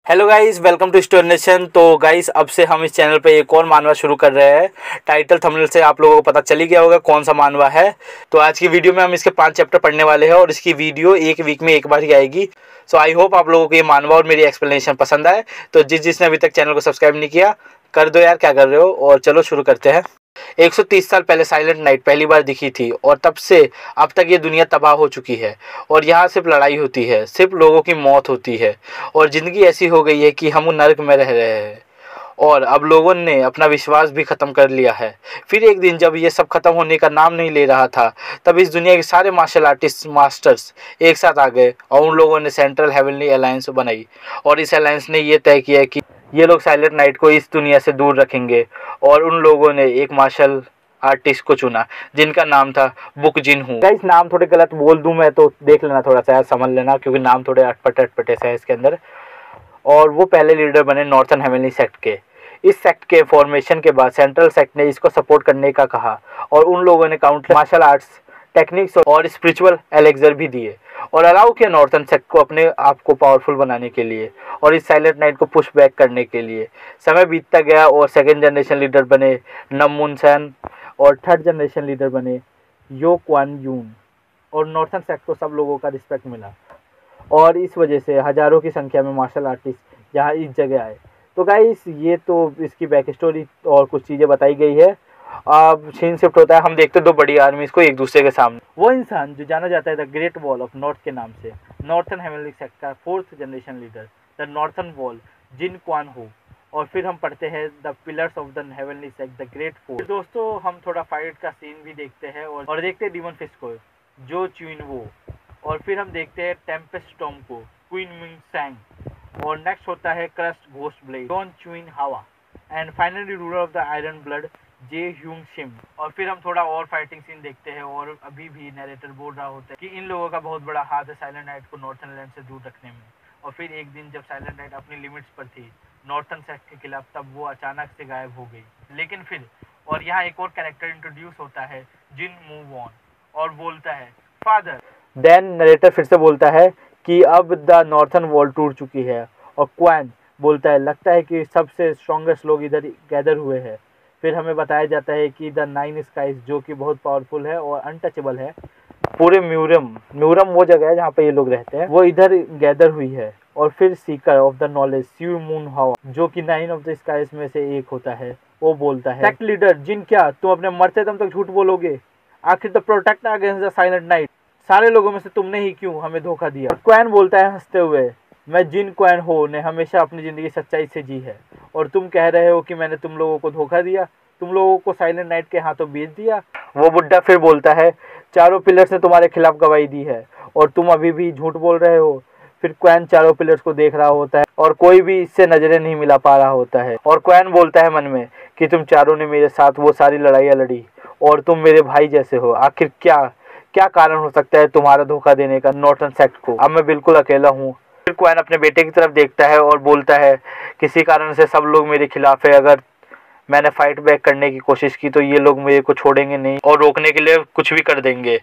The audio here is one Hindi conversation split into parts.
Hello guys, welcome to story nation. तो गाइस, अब से हम इस चैनल पे एक और मानवा शुरू कर रहे हैं। टाइटल थंबनेल से आप लोगों को पता चल ही गया होगा कौन सा मानवा है। तो आज की वीडियो में हम इसके 5 चैप्टर पढ़ने वाले हैं और इसकी वीडियो एक वीक में एक बार ही आएगी। सो आई होप आप लोगों को ये मानवा और मेरी एक्सप्लेनेशन पसंद आए। तो जिसने अभी तक चैनल को सब्सक्राइब नहीं किया, कर दो यार, क्या कर रहे हो। और चलो शुरू करते हैं। 130 साल पहले साइलेंट नाइट पहली बार दिखी थी और तब से अब तक ये दुनिया तबाह हो चुकी है। और यहाँ सिर्फ लड़ाई होती है, सिर्फ लोगों की मौत होती है और ज़िंदगी ऐसी हो गई है कि हम नर्क में रह रहे हैं। और अब लोगों ने अपना विश्वास भी ख़त्म कर लिया है। फिर एक दिन जब ये सब ख़त्म होने का नाम नहीं ले रहा था, तब इस दुनिया के सारे मार्शल आर्टिस्ट मास्टर्स एक साथ आ गए और उन लोगों ने सेंट्रल हेवनली अलायंस बनाई। और इस अलायंस ने ये तय किया कि ये लोग साइलेंट नाइट को इस दुनिया से दूर रखेंगे। और उन लोगों ने एक मार्शल आर्टिस्ट को चुना जिनका नाम था बुक जिन हूँ। गाइस, नाम थोड़े गलत बोल दूं मैं तो देख लेना, थोड़ा सा यार समझ लेना, क्योंकि नाम थोड़े अटपटे से है इसके अंदर। और वो पहले लीडर बने नॉर्थन हेवनली सेक्ट के। इस सेक्ट के फॉर्मेशन के बाद सेंट्रल सेक्ट ने इसको सपोर्ट करने का कहा और उन लोगों ने काउंटर मार्शल आर्ट्स टेक्निक्स और स्पिरिचुअल एलेक्जर भी दिए और अलाउ किया नॉर्थन सेक्ट को अपने आप को पावरफुल बनाने के लिए और इस साइलेंट नाइट को पुश बैक करने के लिए। समय बीतता गया और सेकेंड जनरेशन लीडर बने नमुनसन और थर्ड जनरेशन लीडर बने यो क्वान यून। और नॉर्थन सेक्ट को सब लोगों का रिस्पेक्ट मिला और इस वजह से हज़ारों की संख्या में मार्शल आर्टिस्ट यहाँ इस जगह आए। तो गाइस, ये तो इसकी बैक स्टोरी और कुछ चीज़ें बताई गई है। अब सीन शिफ्ट होता है, हम देखते दो बड़ी आर्मीज को एक दूसरे के सामने। वो इंसान जो जाना जाता है the great wall of north के नाम से, नॉर्थन हेवनली सेक्ट का 4th generation leader the northern wall Jin Kwan Ho. और फिर हम पढ़ते हैं the pillars of the heavenly sect the great four. दोस्तों, हम थोड़ा फाइट का सीन भी देखते हैं और देखते हैं डीमन फिस्ट को, जो च्यूइन वो। और फिर हम देखते हैं टेम्पेस्ट स्टॉर्म को, क्वीन मिंग सैंग। और नेक्स्ट होता है Crust Ghost Blade, Don Chuin Hawa. And finally Ruler of the Iron Blood Je Hyung Shim. और फिर हम थोड़ा और फाइटिंग सीन देखते हैं और अभी भी नरेटर बोल रहा होता है कि इन लोगों का बहुत बड़ा हाथ है साइलेंट नाइट को नॉर्थन लैंड से दूर रखने में। और फिर एक दिन जब साइलेंट नाइट अपनी लिमिट्स पर थी नॉर्थन सेक्ट के खिलाफ, तब वो अचानक से गायब हो गई। लेकिन फिर और यहाँ एक और कैरेक्टर इंट्रोड्यूस होता है, जिन मूव ऑन, और बोलता है फादर। देन नरेटर फिर से बोलता है कि अब द नॉर्थन वॉल टूट चुकी है। और क्वान बोलता है लगता है कि सबसे स्ट्रॉन्गेस्ट लोग इधर गैदर हुए हैं। फिर हमें बताया जाता है कि द 9 स्काइज, जो कि बहुत पावरफुल है और अनटचेबल है, पूरे म्यूरम वो जगह है जहाँ पे ये लोग रहते हैं, वो इधर गैदर हुई है। और फिर seeker of the knowledge Syu Mun Hawa, जो कि 9 ऑफ द स्काइज में से एक होता है, वो बोलता है सेक्ट लीडर जिन, क्या तुम अपने मरते दम तक झूठ बोलोगे? आखिर the protect against the silent night, सारे लोगों में से तुमने ही क्यों हमें धोखा दिया? क्वैन बोलता है हंसते हुए, मैं जिन क्वैन हो ने हमेशा अपनी ज़िंदगी सच्चाई से जी है और तुम कह रहे हो कि मैंने तुम लोगों को धोखा दिया, तुम लोगों को साइलेंट नाइट के हाथों बेच दिया। वो बुड्ढा फिर बोलता है चारों पिलर्स ने तुम्हारे खिलाफ गवाही दी है और तुम अभी भी झूठ बोल रहे हो। फिर क्वैन चारों पिलर्स को देख रहा होता है और कोई भी इससे नजरें नहीं मिला पा रहा होता है। और क्वैन बोलता है मन में कि तुम चारों ने मेरे साथ वो सारी लड़ाइयाँ लड़ी और तुम मेरे भाई जैसे हो। आखिर क्या कारण हो सकता है तुम्हारा धोखा देने का नॉर्थन सेक्ट को? अब मैं बिल्कुल अकेला हूँ। फिर क्वैन अपने बेटे की तरफ देखता है और बोलता है किसी कारण से सब लोग मेरे खिलाफ है। अगर मैंने फाइट बैक करने की कोशिश की तो ये लोग मेरे को छोड़ेंगे नहीं और रोकने के लिए कुछ भी कर देंगे।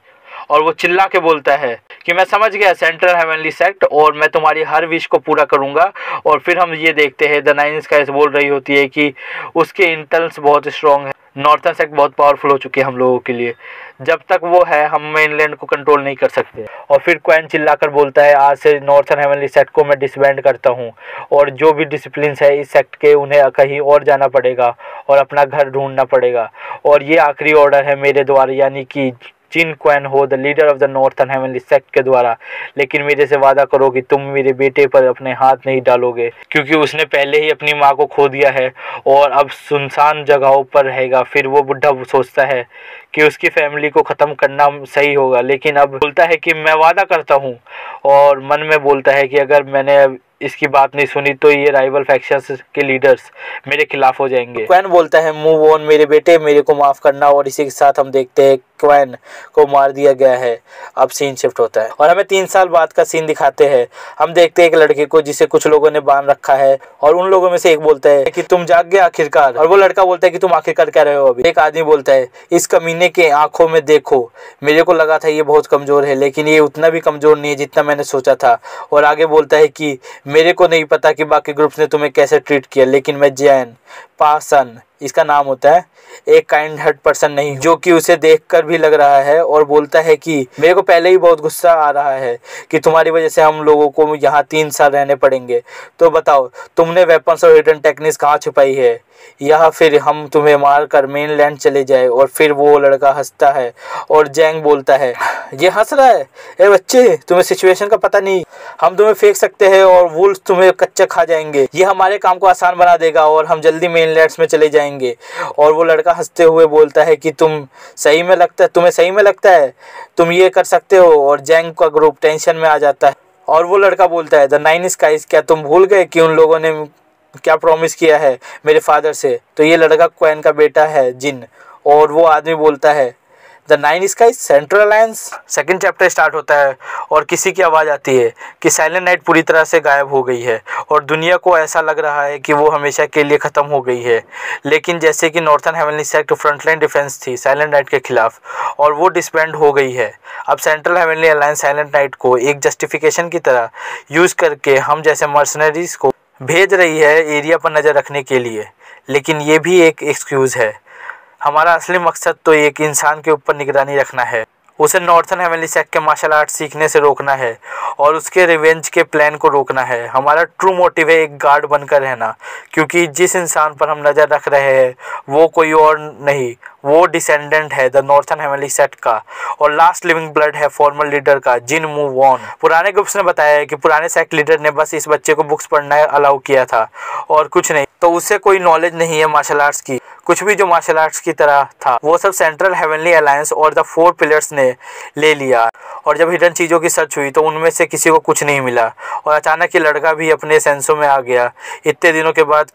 और वो चिल्ला के बोलता है कि मैं समझ गया सेंट्रल हेवनली सेक्ट, और मैं तुम्हारी हर विश को पूरा करूंगा। और फिर हम ये देखते हैं द 9 स्काइज बोल रही होती है कि उसके इंटेल्स बहुत स्ट्रॉन्ग है, नॉर्थन सेक्ट बहुत पावरफुल हो चुकी है हम लोगों के लिए, जब तक वो है हम मेनलैंड को कंट्रोल नहीं कर सकते। और फिर क्वैन चिल्लाकर बोलता है आज से नॉर्थन हेवनली सेक्ट को मैं डिसबैंड करता हूँ और जो भी डिसिप्लिन है इस सेक्ट के उन्हें कहीं और जाना पड़ेगा और अपना घर ढूंढना पड़ेगा। और ये आखिरी ऑर्डर है मेरे द्वारा, यानी कि जिन क्वैन हो the leader of the northern heavenly sect के द्वारा। लेकिन मेरे से वादा करो कि तुम मेरे बेटे पर अपने हाथ नहीं डालोगे, क्योंकि उसने पहले ही अपनी माँ को खो दिया है और अब सुनसान जगहों पर रहेगा। फिर वो बुढ़ा सोचता है कि उसकी फैमिली को ख़त्म करना सही होगा, लेकिन अब बोलता है कि मैं वादा करता हूँ। और मन में बोलता है कि अगर मैंने इसकी बात नहीं सुनी तो ये राइवल फैक्शंस के लीडर्स मेरे खिलाफ हो जाएंगे। क्वैन बोलता है मूव ऑन मेरे बेटे, मेरे को माफ़ करना। और इसी के साथ हम देखते हैं क्वैन को मार दिया गया है। अब सीन शिफ्ट होता है और हमें 3 साल बाद का सीन दिखाते हैं। हम देखते हैं एक लड़के को जिसे कुछ लोगों ने बांध रखा है और उन लोगों में से एक बोलता है कि तुम जाग गए आखिरकार, और वो लड़का बोलता है कि तुम आखिरकार क्या रहे हो अभी। एक आदमी बोलता है इस कमीने के आंखों में देखो, मेरे को लगा था ये बहुत कमज़ोर है लेकिन ये उतना भी कमज़ोर नहीं है जितना मैंने सोचा था। और आगे बोलता है कि मेरे को नहीं पता कि बाकी ग्रुप्स ने तुम्हें कैसे ट्रीट किया, लेकिन मैं जैन पासन, इसका नाम होता है, एक काइंड हार्ट पर्सन नहीं, जो कि उसे देखकर भी लग रहा है। और बोलता है कि मेरे को पहले ही बहुत गुस्सा आ रहा है कि तुम्हारी वजह से हम लोगों को यहाँ 3 साल रहने पड़ेंगे। तो बताओ तुमने वेपन्स और हिडन टेक्निक्स कहाँ छुपाई है, या फिर हम तुम्हें मार कर मेनलैंड चले जाए। और फिर वो लड़का हंसता है और जैंग बोलता है ये हंस रहा है, ए बच्चे तुम्हें सिचुएशन का पता नहीं, हम तुम्हें फेंक सकते हैं और वुल्फ तुम्हें कच्चा खा जाएंगे, ये हमारे काम को आसान बना देगा और हम जल्दी मेनलैंड्स में चले जाएंगे। और वो लड़का हंसते हुए बोलता है कि तुम्हें सही में लगता है तुम ये कर सकते हो। और जैंग का ग्रुप टेंशन में आ जाता है और वो लड़का बोलता है द 9 स्काइज, क्या तुम भूल गए कि उन लोगों ने क्या प्रॉमिस किया है मेरे फादर से। तो ये लड़का क्वैन का बेटा है जिन। और वो आदमी बोलता है the 9 skies central alliance. Second chapter start होता है और किसी की आवाज़ आती है कि साइलेंट नाइट पूरी तरह से गायब हो गई है और दुनिया को ऐसा लग रहा है कि वो हमेशा के लिए ख़त्म हो गई है। लेकिन जैसे कि northern heavenly sect frontline defence थी साइलेंट नाइट के खिलाफ और वो डिसबैंड हो गई है। अब central heavenly alliance silent night को एक जस्टिफिकेशन की तरह यूज़ करके हम जैसे मर्सनरीज को भेज रही है एरिया पर नज़र रखने के लिए। लेकिन ये भी एक एक्सक्यूज़ है, हमारा असली मकसद तो एक इंसान के ऊपर निगरानी रखना है, उसे नॉर्थन हेवनली सेक्ट के मार्शल आर्ट सीखने से रोकना है और उसके रिवेंज के प्लान को रोकना है। हमारा ट्रू मोटिव है एक गार्ड बनकर रहना, क्योंकि जिस इंसान पर हम नज़र रख रहे हैं वो कोई और नहीं, वो डिसेंडेंट है द नॉर्थन हेवनली सेक्ट का और लास्ट लिविंग ब्लड है फॉर्मर लीडर का जिन मू वॉन। पुराने ग्रुप्स ने बताया है कि पुराने सेक्ट लीडर ने बस इस बच्चे को बुक्स पढ़ना अलाउ किया था और कुछ नहीं, तो उससे कोई नॉलेज नहीं है मार्शल आर्ट्स की। कुछ भी जो मार्शल आर्ट्स की तरह था वो सब सेंट्रल हेवनली अलायंस और द 4 पिलर्स ने ले लिया। और जब हिडन चीज़ों की सर्च हुई तो उनमें से किसी को कुछ नहीं मिला और अचानक ये लड़का भी अपने सेंसों में आ गया इतने दिनों के बाद।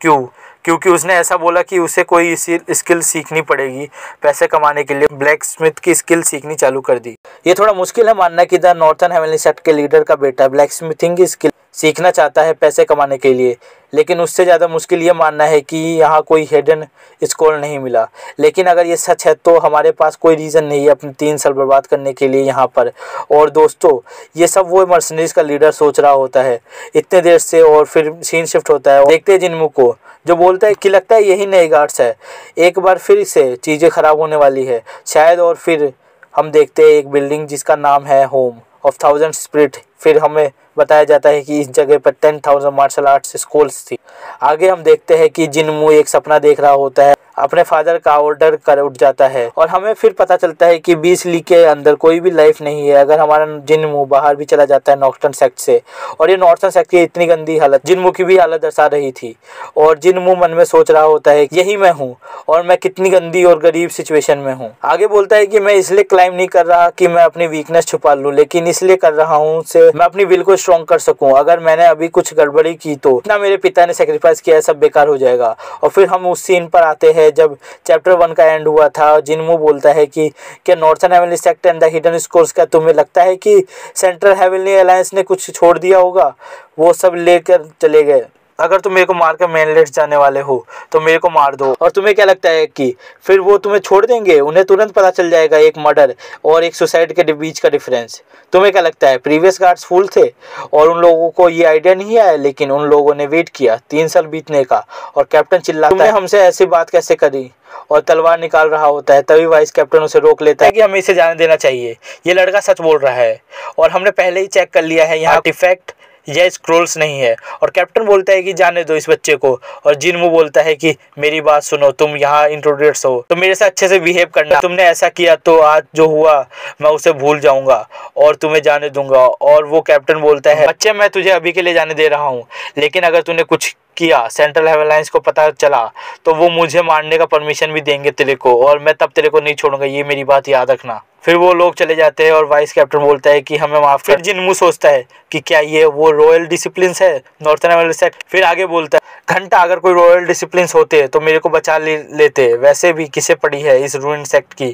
क्योंकि उसने ऐसा बोला कि उसे कोई स्किल सीखनी पड़ेगी पैसे कमाने के लिए, ब्लैक स्मिथ की स्किल सीखनी चालू कर दी। ये थोड़ा मुश्किल है मानना कि द नॉर्थन हेवनली सेक्ट के लीडर का बेटा ब्लैक स्मिथिंग की स्किल सीखना चाहता है पैसे कमाने के लिए, लेकिन उससे ज़्यादा मुश्किल ये मानना है कि यहाँ कोई हिडन स्कोर नहीं मिला। लेकिन अगर ये सच है तो हमारे पास कोई रीज़न नहीं है अपने 3 साल बर्बाद करने के लिए यहाँ पर। और दोस्तों ये सब वो मर्सनरीज का लीडर सोच रहा होता है इतने देर से। और फिर सीन शिफ्ट होता है, देखते हैं जिनमू को जो बोलता है कि लगता है यही नए गार्ड्स है, एक बार फिर से चीज़ें ख़राब होने वाली है शायद। और फिर हम देखते हैं एक बिल्डिंग जिसका नाम है होम ऑफ 1000 स्पिरिट। फिर हमें बताया जाता है कि इस जगह पर 10,000 मार्शल आर्ट्स स्कूल्स थी। आगे हम देखते हैं कि जिनमू एक सपना देख रहा होता है, अपने फादर का ऑर्डर कर उठ जाता है और हमें फिर पता चलता है कि 20 ली के अंदर कोई भी लाइफ नहीं है अगर हमारा जिनमू बाहर भी चला जाता है नॉर्थन सेक्ट से। और ये नॉर्थन सेक्ट की इतनी गंदी हालत जिनमू की भी हालत दर्शा रही थी। और जिनमू मन में सोच रहा होता है यही मैं हूँ और मैं कितनी गंदी और गरीब सिचुएशन में हूँ। आगे बोलता है कि मैं इसलिए क्लाइम नहीं कर रहा कि मैं अपनी वीकनेस छुपा लूँ, लेकिन इसलिए कर रहा हूँ से मैं अपनी विल को स्ट्रॉन्ग कर सकूँ। अगर मैंने अभी कुछ गड़बड़ी की तो इतना मेरे पिता ने सेक्रीफाइस किया है सब बेकार हो जाएगा। और फिर हम उस सीन पर आते हैं जब चैप्टर 1 का एंड हुआ था। जिनमू बोलता है कि क्या northern heavenly sect and the hidden scores, क्या तुम्हें लगता है कि सेंट्रल हेवनली अलायंस ने कुछ छोड़ दिया होगा? वो सब लेकर चले गए। अगर तुम मेरे को मार कर मेनलैंड जाने वाले हो तो मेरे को मार दो। और तुम्हें क्या लगता है कि फिर वो तुम्हें छोड़ देंगे? उन्हें तुरंत पता चल जाएगा एक मर्डर और एक सुसाइड के बीच का डिफरेंस। तुम्हें क्या लगता है प्रीवियस गार्ड्स फूल थे और उन लोगों को ये आइडिया नहीं आया? लेकिन उन लोगों ने वेट किया 3 साल बीतने का। और कैप्टन चिल्लाता है तुमने हमसे ऐसी बात कैसे करी, और तलवार निकाल रहा होता है। तभी वाइस कैप्टन उसे रोक लेता है कि हमें इसे जाने देना चाहिए, ये लड़का सच बोल रहा है और हमने पहले ही चेक कर लिया है यहाँ आर्टिफैक्ट या स्क्रोल्स नहीं है। और कैप्टन बोलता है कि जाने दो इस बच्चे को। और जिनमू बोलता है कि मेरी बात सुनो, तुम यहाँ इंट्रोड्यूस हो तो मेरे साथ अच्छे से बिहेव करना, तुमने ऐसा किया तो आज जो हुआ मैं उसे भूल जाऊंगा और तुम्हें जाने दूंगा। और वो कैप्टन बोलता है बच्चे मैं तुझे अभी के लिए जाने दे रहा हूँ, लेकिन अगर तूने कुछ किया सेंट्रल हेवनलाइंस को पता चला तो वो मुझे मारने का परमिशन भी देंगे तेरे को, और मैं तब तेरे को नहीं छोड़ूंगा, ये मेरी बात याद रखना। फिर वो लोग चले जाते हैं और वाइस कैप्टन बोलता है कि हमें माफ कर। फिर जिनमू सोचता है कि क्या ये वो रॉयल डिसिप्लिन है नॉर्थन हेवनली सेक्ट। फिर आगे बोलता है घंटा अगर कोई रॉयल डिसिप्लिन होते तो मेरे को बचा लेते, वैसे भी किसे पड़ी है इस रूइन सेक्ट की,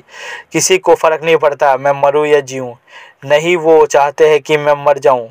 किसी को फर्क नहीं पड़ता मैं मरूं या जीऊं, नहीं वो चाहते हैं कि मैं मर जाऊं।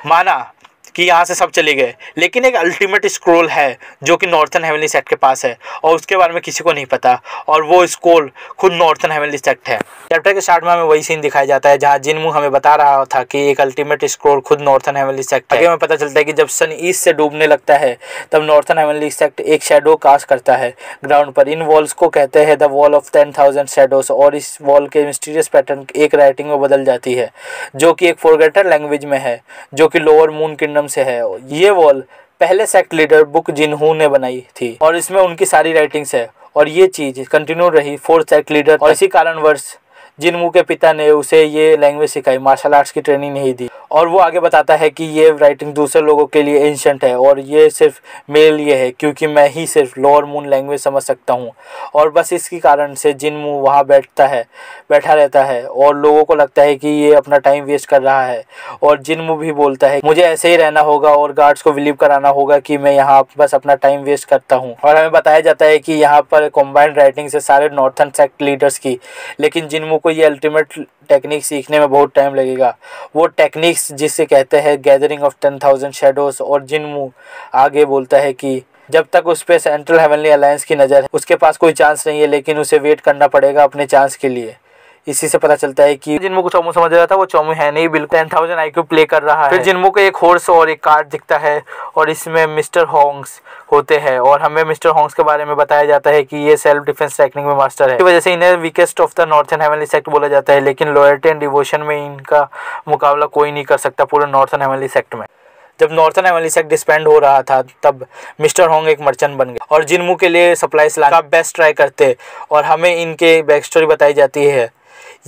माना कि यहाँ से सब चले गए, लेकिन एक अल्टीमेट स्क्रोल है जो कि नॉर्थन हेवनली सेक्ट के पास है और उसके बारे में किसी को नहीं पता, और वो स्क्रोल खुद नॉर्थन हेवनली सेक्ट है। चैप्टर के स्टार्ट में हमें वही सीन दिखाया जाता है जहाँ जिनमू हमें बता रहा था कि एक अल्टीमेट स्क्रोल खुद नॉर्थन हेवनली सेक्ट है। आगे हमें पता चलता है कि जब सन ईस्ट से डूबने लगता है तब नॉर्थन हेवनली सेक्ट एक शेडो कास्ट करता है ग्राउंड पर। इन वॉल्स को कहते हैं द वॉल ऑफ 10,000 शेडोज, और इस वॉल के मिस्टीरियस पैटर्न एक राइटिंग में बदल जाती है जो कि एक फॉरगेटन लैंग्वेज में है जो कि लोअर मून किंगडम से है। ये वॉल पहले सेक्ट लीडर बुक जिनहू ने बनाई थी और इसमें उनकी सारी राइटिंग्स है, और ये चीज कंटिन्यू रही फोर्थ सेक्ट लीडर, और इसी कारणवश जिनमू के पिता ने उसे ये लैंग्वेज सिखाई, मार्शल आर्ट्स की ट्रेनिंग नहीं दी। और वो आगे बताता है कि ये राइटिंग दूसरे लोगों के लिए एंशिएंट है और ये सिर्फ मेरे लिए है क्योंकि मैं ही सिर्फ लोअर मून लैंग्वेज समझ सकता हूँ। और बस इसके कारण से जिनमू वहाँ बैठा रहता है और लोगों को लगता है कि ये अपना टाइम वेस्ट कर रहा है। और जिनमू भी बोलता है मुझे ऐसे ही रहना होगा और गार्ड्स को बिलीव कराना होगा कि मैं यहाँ बस अपना टाइम वेस्ट करता हूँ। और हमें बताया जाता है कि यहाँ पर कॉम्बाइंड राइटिंग से सारे नॉर्थन सेक्ट लीडर्स की, लेकिन जिनमू को ये अल्टीमेट टेक्निक सीखने में बहुत टाइम लगेगा, वो टेक्निक्स जिसे कहते हैं गैदरिंग ऑफ 10,000 शेडोज। और जिनमू आगे बोलता है कि जब तक उस पे सेंट्रल हेवनली अलायंस की नज़र है उसके पास कोई चांस नहीं है, लेकिन उसे वेट करना पड़ेगा अपने चांस के लिए। इसी से पता चलता है कि जिनमू को चोमू समझ रहा था वो चोमू है नहीं, बिल्कुल 10,000 IQ प्ले कर रहा है। फिर जिनमू को एक हॉर्स और एक कार्ड दिखता है और इसमें मिस्टर होंग्स होते हैं और हमें मिस्टर होंग्स के बारे में बताया जाता है कि ये सेल्फ डिफेंस टेक्निक में मास्टर है। इस वजह से इन्हें weakest of the northern heavenly sect बोला जाता है, लेकिन लॉयल्टी एंड डिवोशन में इनका मुकाबला कोई नहीं कर सकता पूरे नॉर्थन हेवनली सेक्ट में। जब नॉर्थन हेवनली सेक्ट डिस्बैंड हो रहा था तब मिस्टर होंग एक मर्चेंट बन गए और जिनमू के लिए सप्लाईज लाने का बेस्ट ट्राई करते, और हमें इनके बैक स्टोरी बताई जाती है।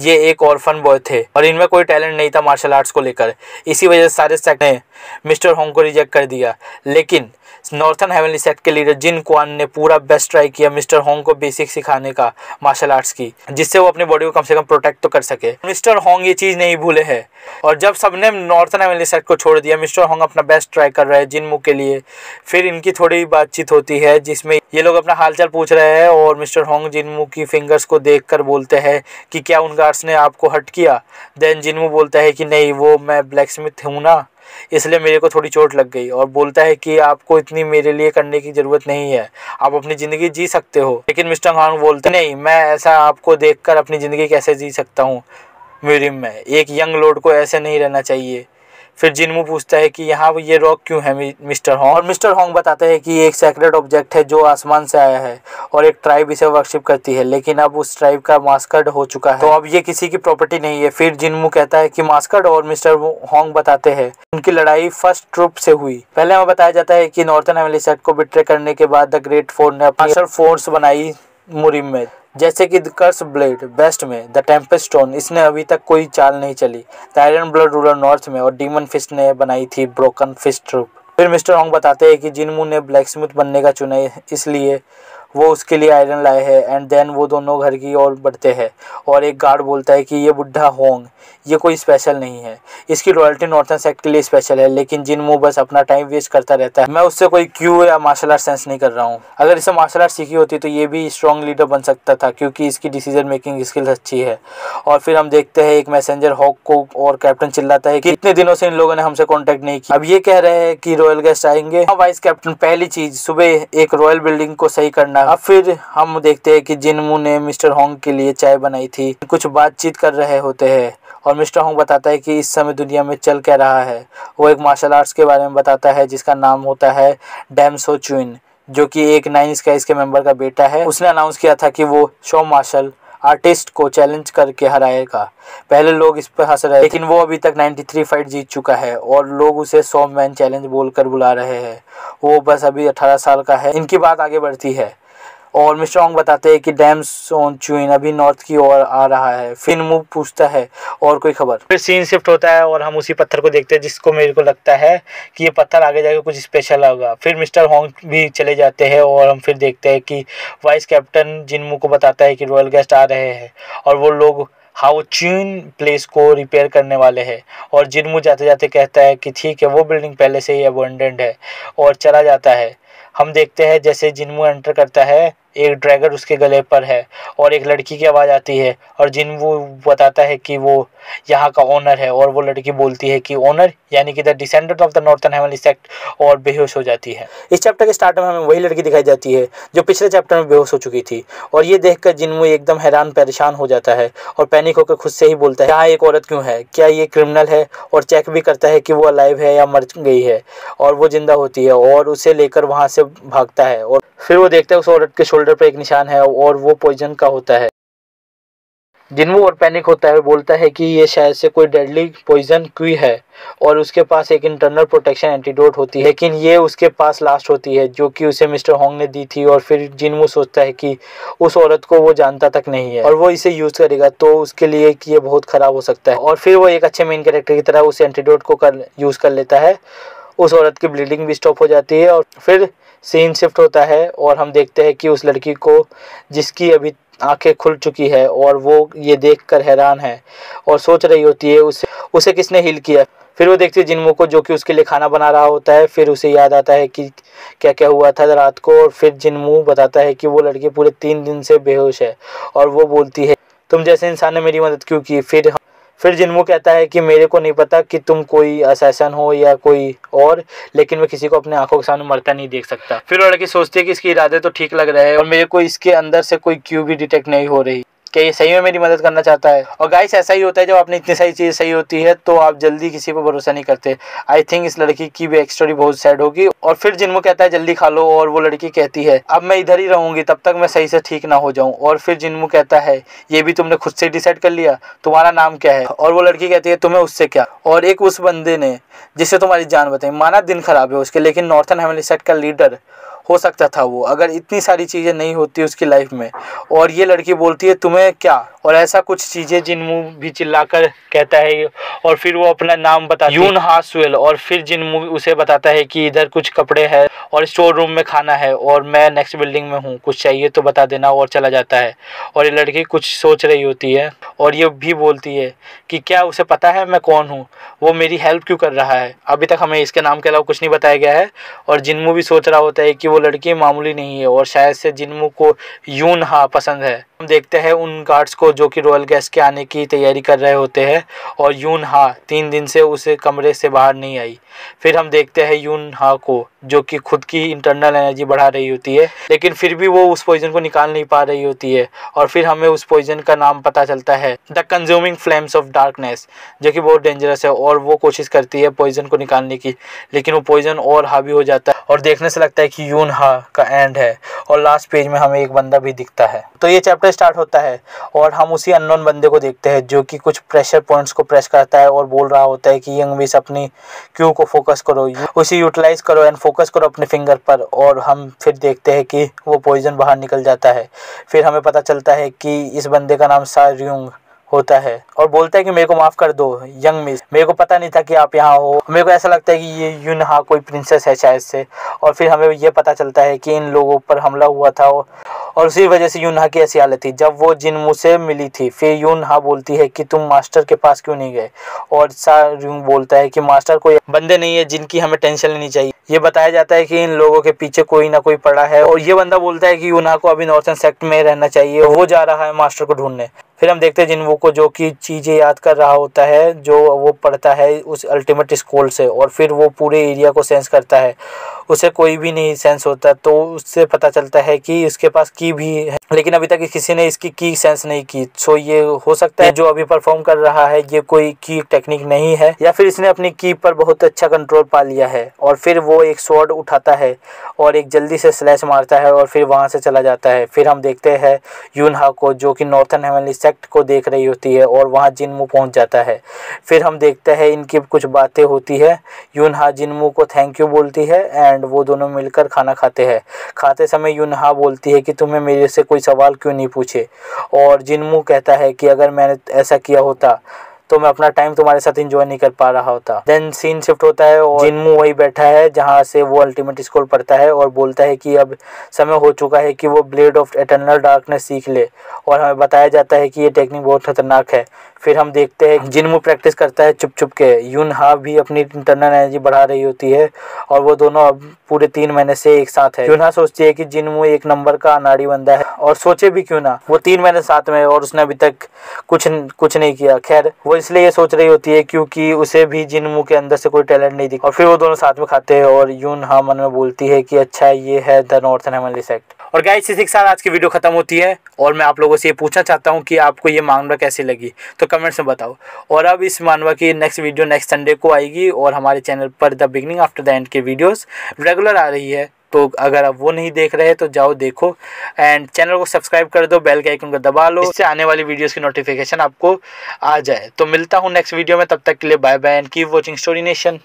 ये एक ऑर्फन बॉय थे और इनमें कोई टैलेंट नहीं था मार्शल आर्ट्स को लेकर, इसी वजह से सारे सेक्ट ने मिस्टर होंग को रिजेक्ट कर दिया। लेकिन नॉर्थन हेवनली सेक्ट के लीडर जिन क्वान ने पूरा बेस्ट ट्राई किया मिस्टर होंग को बेसिक सिखाने का मार्शल आर्ट्स की, जिससे वो अपनी बॉडी को कम से कम प्रोटेक्ट तो कर सके। मिस्टर होंग ये चीज़ नहीं भूले हैं और जब सबने नॉर्थन हेवनली सेक्ट को छोड़ दिया मिस्टर होंग अपना बेस्ट ट्राई कर रहे हैं जिनमू के लिए। फिर इनकी थोड़ी बातचीत होती है जिसमें ये लोग अपना हालचाल पूछ रहे हैं और मिस्टर होंग जिनमू की फिंगर्स को देखकर बोलते हैं कि क्या उन गार्ड्स ने आपको हर्ट किया। देन जिनमू बोलता है कि नहीं, वो मैं ब्लैक स्मिथ हूँ ना, इसलिए मेरे को थोड़ी चोट लग गई। और बोलता है कि आपको इतनी मेरे लिए करने की ज़रूरत नहीं है, आप अपनी ज़िंदगी जी सकते हो। लेकिन मिस्टर होंग बोलते नहीं, मैं ऐसा आपको देखकर अपनी ज़िंदगी कैसे जी सकता हूँ म्यूजियम में, एक यंग लॉर्ड को ऐसे नहीं रहना चाहिए। फिर जिनमू पूछता है कि यहाँ ये रॉक क्यों है मिस्टर होंग, और मिस्टर होंग बताते हैं कि ये एक सेक्रेट ऑब्जेक्ट है जो आसमान से आया है और एक ट्राइब इसे वर्शिप करती है, लेकिन अब उस ट्राइब का मास्कर्ड हो चुका है तो अब ये किसी की प्रॉपर्टी नहीं है। फिर जिनमू कहता है कि मास्कर्ड, और मिस्टर होंग बताते हैं उनकी लड़ाई फर्स्ट ट्रुप से हुई। पहले हमें बताया जाता है कि नॉर्थन हेवनली सेक्ट को बिट्रे करने के बाद द ग्रेट फोर ने अपनी फोर्स बनाई मुरिम में, जैसे कि द कर्स ब्लेड वेस्ट में, द टेम्पेस्ट स्टोन इसने अभी तक कोई चाल नहीं चली, the Iron blood ruler north में, और डीमन फिस्ट ने बनाई थी ब्रोकन फिस्ट ट्रूप। फिर मिस्टर होंग बताते हैं कि जिनमू ने ब्लैक स्मिथ बनने का चुना है, इसलिए वो उसके लिए आयरन लाए हैं। एंड देन वो दोनों घर की ओर बढ़ते हैं और एक गार्ड बोलता है कि ये बुढ़ा होंग ये कोई स्पेशल नहीं है, इसकी रॉयल्टी नॉर्थन सेक्ट के लिए स्पेशल है, लेकिन जिनमू बस अपना टाइम वेस्ट करता रहता है। मैं उससे कोई क्यू या मार्शल आर्ट सेंस नहीं कर रहा हूँ, अगर इसे मार्शल आर्ट सीखी होती तो ये भी स्ट्रॉन्ग लीडर बन सकता था क्योंकि इसकी डिसीजन मेकिंग स्किल्स अच्छी है। और फिर हम देखते हैं एक मैसेंजर हॉक को और कैप्टन चिल्लाता है कि इतने दिनों से इन लोगों ने हमसे कॉन्टेक्ट नहीं किया, अब ये कह रहे हैं कि रॉयल गेस्ट आएंगे। वाइस कैप्टन पहली चीज सुबह एक रॉयल बिल्डिंग को सही करना। अब फिर हम देखते हैं कि जिनमू ने मिस्टर होंग के लिए चाय बनाई थी, कुछ बातचीत कर रहे होते हैं और मिस्टर होंग बताता है कि इस समय दुनिया में चल क्या रहा है। वो एक मार्शल आर्ट्स के बारे में बताता है जिसका नाम होता है डैम सो चुइन, जो कि एक 9 स्काइज के मेंबर का बेटा है। उसने अनाउंस किया था कि वो शो मार्शल आर्टिस्ट को चैलेंज करके हराएगा। पहले लोग इस पर हंस रहे लेकिन वो अभी तक 93 फाइट जीत चुका है और लोग उसे 100 मैन चैलेंज बोलकर बुला रहे हैं। वो बस अभी 18 साल का है। इनकी बात आगे बढ़ती है और मिस्टर होंग बताते हैं कि डैम सोन चुइन अभी नॉर्थ की ओर आ रहा है। फिर मूव पूछता है और कोई खबर। फिर सीन शिफ्ट होता है और हम उसी पत्थर को देखते हैं जिसको मेरे को लगता है कि ये पत्थर आगे जाके कुछ स्पेशल होगा। फिर मिस्टर होंग भी चले जाते हैं और हम फिर देखते हैं कि वाइस कैप्टन जिनमू को बताता है कि रॉयल गेस्ट आ रहे हैं और वो लोग हाउ चीन प्लेस को रिपेयर करने वाले हैं। और जिनमू जाते जाते कहता है कि ठीक है, वो बिल्डिंग पहले से ही अबंडन्ड है, और चला जाता है। हम देखते हैं जैसे जिनमू एंटर करता है, एक ड्रैगन उसके गले पर है और एक लड़की की आवाज़ आती है, और जिनवू बताता है कि वो यहाँ का ओनर है, और वो लड़की बोलती है कि ओनर यानी कि the descendant of the northern heavenly sect, और बेहोश हो जाती है। इस चैप्टर के स्टार्ट में हमें वही लड़की दिखाई जाती है जो पिछले चैप्टर में बेहोश हो चुकी थी, और ये देखकर जिनवू एकदम हैरान परेशान हो जाता है और पैनिक होकर खुद से ही बोलता है, यहाँ एक औरत क्यों है, क्या ये क्रिमिनल है, और चेक भी करता है कि वो अलाइव है या मर गई है, और वो जिंदा होती है, और उसे लेकर वहाँ से भागता है। और फिर वो देखता है उस औरत के शोल्डर पर एक निशान है, और वो पॉइजन का होता है। जिनवू और पैनिक होता है, बोलता है कि ये शायद से कोई डेडली पॉइजन क्यू है, और उसके पास एक इंटरनल प्रोटेक्शन एंटीडोट होती है, लेकिन ये उसके पास लास्ट होती है जो कि उसे मिस्टर होंग ने दी थी। और फिर जिनवू सोचता है कि उस औरत को वो जानता तक नहीं है और वो इसे यूज़ करेगा तो उसके लिए कि ये बहुत ख़राब हो सकता है, और फिर वो एक अच्छे मेन कैरेक्टर की तरह उस एंटीडोट को यूज़ कर लेता है। उस औरत की ब्लीडिंग भी स्टॉप हो जाती है, और फिर सीन शिफ्ट होता है, और हम देखते हैं कि उस लड़की को जिसकी अभी आंखें खुल चुकी है, और वो ये देखकर हैरान है और सोच रही होती है उसे किसने हील किया। फिर वो देखती है जिनमू को जो कि उसके लिए खाना बना रहा होता है। फिर उसे याद आता है कि क्या क्या हुआ था रात को, और फिर जिनमू बताता है कि वो लड़की पूरे 3 दिन से बेहोश है, और वो बोलती है तुम जैसे इंसान ने मेरी मदद क्यों की। फिर जिनमू कहता है कि मेरे को नहीं पता कि तुम कोई असैसन हो या कोई और, लेकिन मैं किसी को अपने आंखों के सामने मरता नहीं देख सकता। फिर वो लड़की सोचती है कि इसके इरादे तो ठीक लग रहे हैं, और मेरे को इसके अंदर से कोई क्यू भी डिटेक्ट नहीं हो रही, क्या ये सही में मेरी मदद करना चाहता है। और गाइस ऐसा ही होता है, जब आपने इतनी सारी चीज़ सही होती है तो आप जल्दी किसी पर भरोसा नहीं करते। आई थिंक इस लड़की की भी एक स्टोरी बहुत सैड होगी। और फिर जिनमू कहता है जल्दी खा लो, और वो लड़की कहती है अब मैं इधर ही रहूंगी तब तक मैं सही से ठीक ना हो जाऊं। और फिर जिनमू कहता है ये भी तुमने खुद से डिसाइड कर लिया, तुम्हारा नाम क्या है। और वो लड़की कहती है तुम्हें उससे क्या, और एक उस बंदे ने जिससे तुम्हारी जान बताई, माना दिन खराब है उसके, लेकिन नॉर्थर्न हेवनली सेक्ट का लीडर हो सकता था वो, अगर इतनी सारी चीज़ें नहीं होती उसकी लाइफ में। और ये लड़की बोलती है तुम्हें क्या, और ऐसा कुछ चीज़ें जिनमू भी चिल्लाकर कहता है, और फिर वो अपना नाम बताती है यून हा सुएल। और फिर जिनमू उसे बताता है कि इधर कुछ कपड़े हैं और स्टोर रूम में खाना है, और मैं नेक्स्ट बिल्डिंग में हूँ, कुछ चाहिए तो बता देना, और चला जाता है। और ये लड़की कुछ सोच रही होती है, और ये भी बोलती है कि क्या उसे पता है मैं कौन हूँ, वो मेरी हेल्प क्यों कर रहा है। अभी तक हमें इसके नाम के अलावा कुछ नहीं बताया गया है। और जिनमू भी सोच रहा होता है कि वो लड़की मामूली नहीं है, और शायद से जिनमू को यून हा पसंद है। हम देखते हैं उन गार्ड्स को जो कि रॉयल गेस्ट के आने की तैयारी कर रहे होते हैं, और यून हा 3 दिन से उसे कमरे से बाहर नहीं आई। फिर हम देखते हैं यून हा को जो कि खुद की इंटरनल एनर्जी बढ़ा रही होती है, लेकिन फिर भी वो उस पॉइजन को निकाल नहीं पा रही होती है। और फिर हमें उस पॉइजन का नाम पता चलता है the consuming flames of darkness, जो कि बहुत डेंजरस है। और वो कोशिश करती है पॉइजन को निकालने की, लेकिन वो पॉइजन और हावी हो जाता है, और देखने से लगता है कि यून हा का एंड है। और लास्ट पेज में हमें एक बंदा भी दिखता है। तो ये चैप्टर स्टार्ट होता है, और हम उसी अननोन बंदे को देखते हैं जो कि कुछ प्रेशर पॉइंट्स को प्रेस करता है, और बोल रहा होता है कि यंग मिस अपनी क्यू को फोकस करो, उसे यूटिलाइज करो एंड फोकस करो अपने फिंगर पर। और हम फिर देखते हैं कि वो पॉइजन बाहर निकल जाता है। फिर हमें पता चलता है कि इस बंदे का नाम सा रियोंग होता है, और बोलता है कि मेरे को माफ़ कर दो यंग मिस, मेरे को पता नहीं था कि आप यहाँ हो, मेरे को ऐसा लगता है कि ये यूनहा कोई प्रिंसेस है शायद से। और फिर हमें ये पता चलता है कि इन लोगों पर हमला हुआ था, और उसी वजह से यूनहा की ऐसी हालत थी जब वो जिनमू से मिली थी। फिर यूनहा बोलती है कि तुम मास्टर के पास क्यों नहीं गए, और सा रियोंग बोलता है कि मास्टर कोई बंदे नहीं है जिनकी हमें टेंशन लेनी चाहिए। ये बताया जाता है कि इन लोगों के पीछे कोई ना कोई पड़ा है, और ये बंदा बोलता है कि यूनहा को अभी नॉर्थर्न सेक्ट में रहना चाहिए, वो जा रहा है मास्टर को ढूंढने। फिर हम देखते हैं जिनवू को जो कि चीज़ें याद कर रहा होता है जो वो पढ़ता है उस अल्टीमेट स्कूल से, और फिर वो पूरे एरिया को सेंस करता है। उसे कोई भी नहीं सेंस होता, तो उससे पता चलता है कि इसके पास की भी है, लेकिन अभी तक किसी ने इसकी की सेंस नहीं की। सो ये हो सकता है जो अभी परफॉर्म कर रहा है ये कोई की टेक्निक नहीं है, या फिर इसने अपनी की पर बहुत अच्छा कंट्रोल पा लिया है। और फिर वो एक स्वॉर्ड उठाता है और एक जल्दी से स्लैश मारता है, और फिर वहाँ से चला जाता है। फिर हम देखते हैं यूनहा को जो कि नॉर्थर्न हेवनली सेक्ट को देख रही होती है, और वहाँ जिनमू पहुँच जाता है। फिर हम देखते हैं इनकी कुछ बातें होती है। यूनहा जिनमू को थैंक यू बोलती है, एंड वो दोनों मिलकर खाना खाते हैं। खाते समय यूनहा बोलती है कि तुम्हें मेरे से कोई सवाल क्यों नहीं पूछे, और जिनमू कहता है कि अगर मैंने ऐसा किया होता तो मैं अपना टाइम तुम्हारे साथ एंजॉय नहीं कर पा रहा होता। देन सीन शिफ्ट होता है और जिन्मू वही बैठा है जहाँ से वो अल्टीमेट स्कूल पढ़ता है और बोलता है कि अब समय हो चुका है कि वो ब्लेड ऑफ एटर्नल डार्कनेस सीख ले, और हमें बताया जाता है कि ये टेक्निक बहुत खतरनाक है। फिर हम देखते हैं जिन्मू प्रैक्टिस करता है चुप चुप के। यून हा भी अपनी इंटरनल एनर्जी बढ़ा रही होती है और वो दोनों अब पूरे 3 महीने से एक साथ है। यून हा सोचती है कि जिन्मू एक नंबर का अनाड़ी बंदा है, और सोचे भी क्यों ना, वो 3 महीने साथ में और उसने अभी तक कुछ नहीं किया। खैर वो इसलिए ये सोच रही होती है क्योंकि उसे भी जिन्मू के अंदर से कोई टैलेंट नहीं दिखा। और फिर वो दोनों साथ में खाते हैं और यून हा मन में बोलती है कि अच्छा ये है द नॉर्थर्न हेमनली सेक्ट। और गाइस इसी के साथ आज की वीडियो खत्म होती है और मैं आप लोगों से ये पूछना चाहता हूँ कि आपको ये मानवा कैसी लगी, तो कमेंट्स में बताओ। और अब इस मानवा की नेक्स्ट वीडियो नेक्स्ट संडे को आएगी और हमारे चैनल पर the beginning after the end की वीडियोस रेगुलर आ रही है, तो अगर आप वो नहीं देख रहे तो जाओ देखो एंड चैनल को सब्सक्राइब कर दो, बेल के आइकन को दबा लो, इससे आने वाली वीडियोस की नोटिफिकेशन आपको आ जाए। तो मिलता हूँ नेक्स्ट वीडियो में, तब तक के लिए bye bye and keep watching story nation.